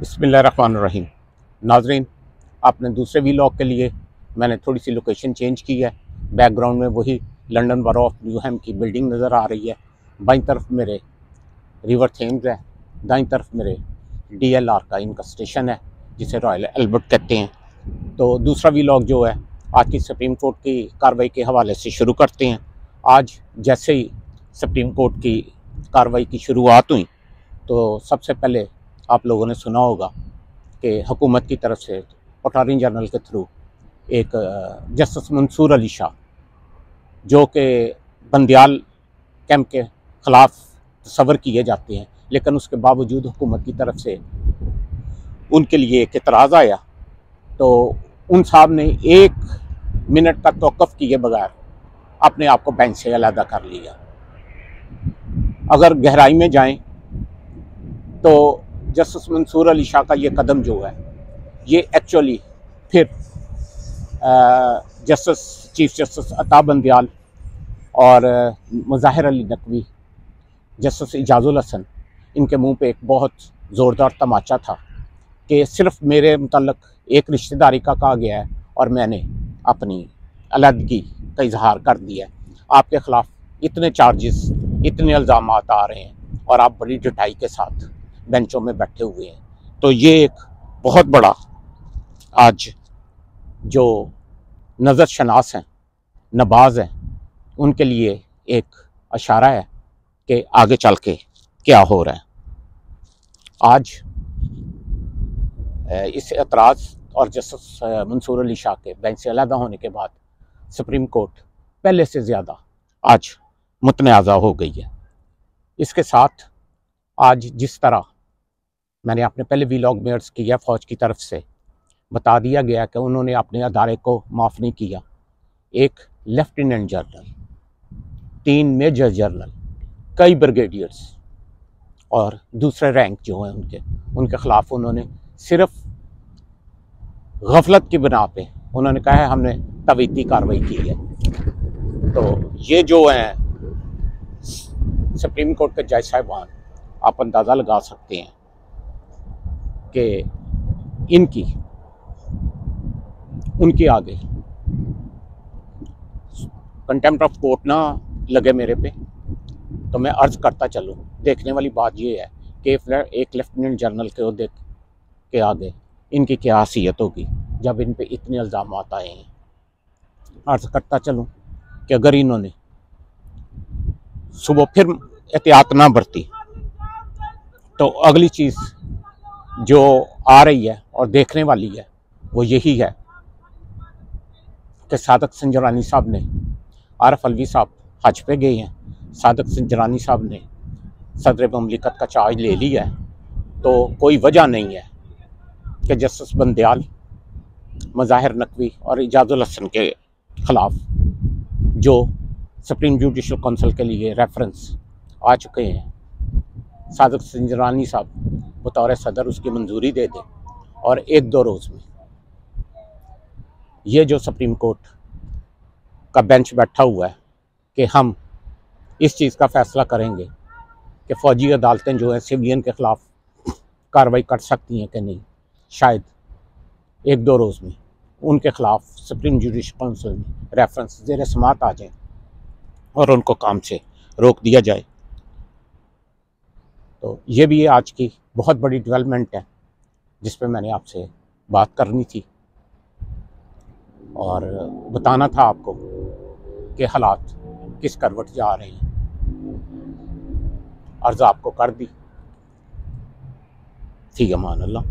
बिस्मिल्लाहिर्रहमानिर्रहीम। नाज़रीन, आपने दूसरे वीलॉग के लिए मैंने थोड़ी सी लोकेशन चेंज की है। बैकग्राउंड में वही लंदन बरो ऑफ न्यूहैम की बिल्डिंग नज़र आ रही है। बाईं तरफ मेरे रिवर थेम्स है, दाईं तरफ मेरे DLR का इनका स्टेशन है जिसे रॉयल एल्बर्ट कहते हैं। तो दूसरा वीलॉग जो है आज की सुप्रीम कोर्ट की कार्रवाई के हवाले से शुरू करते हैं। आज जैसे ही सुप्रीम कोर्ट की कार्रवाई की शुरुआत हुई तो सबसे पहले आप लोगों ने सुना होगा कि हुकूमत की तरफ से अटॉर्नी जनरल के थ्रू एक जस्टिस मंसूर अली शाह जो कि बंदियाल कैंप के ख़िलाफ़ तस्वर किए जाते हैं, लेकिन उसके बावजूद हुकूमत की तरफ से उनके लिए एक एतराज़ आया तो उन साहब ने 1 मिनट का तौक़ुफ़ किए बगैर अपने आप को बेंच से अलहदा कर लिया। अगर गहराई में जाएं तो जस्टिस मंसूर अली शाह का ये कदम जो है ये एक्चुअली फिर चीफ जस्टिस अता बंदियाल और मुज़ाहिर अली नकवी, जस्टिस इजाज़ुल हसन, इनके मुंह पे एक बहुत ज़ोरदार तमाचा था कि सिर्फ मेरे मुतल्लक एक रिश्तेदारी का कहा गया है और मैंने अपनी अलहदगी का इजहार कर दिया है। आपके ख़िलाफ़ इतने चार्जेस, इतने इल्ज़ाम आ रहे हैं और आप बड़ी डटाई के साथ बेंचों में बैठे हुए हैं। तो ये एक बहुत बड़ा आज जो नज़र शनास हैं, नबाज हैं, उनके लिए एक इशारा है कि आगे चल के क्या हो रहा है। आज इस एतराज़ और जस्टिस मंसूर अली शाह के बेंच से अलहदा होने के बाद सुप्रीम कोर्ट पहले से ज़्यादा आज मुतनाज़ा हो गई है। इसके साथ आज जिस तरह मैंने अपने पहले वीलॉग में अर्ज़ किया, फ़ौज की तरफ से बता दिया गया कि उन्होंने अपने अदारे को माफ़ नहीं किया। एक लेफ्टिनेंट जनरल, 3 मेजर जनरल, कई ब्रिगेडियर्स और दूसरे रैंक जो हैं उनके ख़िलाफ़ उन्होंने सिर्फ गफलत की बिना पे उन्होंने कहा है हमने तवीती कार्रवाई की है। तो ये जो हैं सुप्रीम कोर्ट के जज साहिबान, आप अंदाज़ा लगा सकते हैं कि उनके आगे कंटेम्प्ट ऑफ कोर्ट ना लगे मेरे पे। तो मैं अर्ज़ करता चलूँ, देखने वाली बात ये है कि एक लेफ्टिनेंट जनरल के ओहदे के आगे इनकी क्या हैसियत होगी जब इन पे इतने इल्ज़ाम आए हैं। अर्ज़ करता चलूँ कि अगर इन्होंने सुबह फिर एहतियात ना बरती तो अगली चीज़ जो आ रही है और देखने वाली है वो यही है कि सादक संजरानी साहब ने, आरफ अलवी साहब हज पे गए हैं, सादक संजरानी साहब ने सदर ममलिकत का चार्ज ले लिया है। तो कोई वजह नहीं है कि जस्टिस बंदियाल, मुज़ाहिर नकवी और इजाज़ुल हसन के ख़िलाफ़ जो सुप्रीम जुडिशल काउंसिल के लिए रेफरेंस आ चुके हैं, सादक संजरानी साहब बतौर सदर उसकी मंजूरी दे दें और 1-2 रोज़ में ये जो सुप्रीम कोर्ट का बेंच बैठा हुआ है कि हम इस चीज़ का फ़ैसला करेंगे कि फ़ौजी अदालतें जो हैं सिविलियन के ख़िलाफ़ कार्रवाई कर सकती हैं कि नहीं, शायद 1-2 रोज़ में उनके ख़िलाफ़ सुप्रीम जुडिशल काउंसिल में रेफरेंस ज़ेर समात आ जाए और उनको काम से रोक दिया जाए। तो ये भी आज की बहुत बड़ी डेवलपमेंट है जिस पे मैंने आपसे बात करनी थी और बताना था आपको कि हालात किस करवट जा रहे हैं। अर्ज़ आपको कर दी थी। अमान अल्लाह।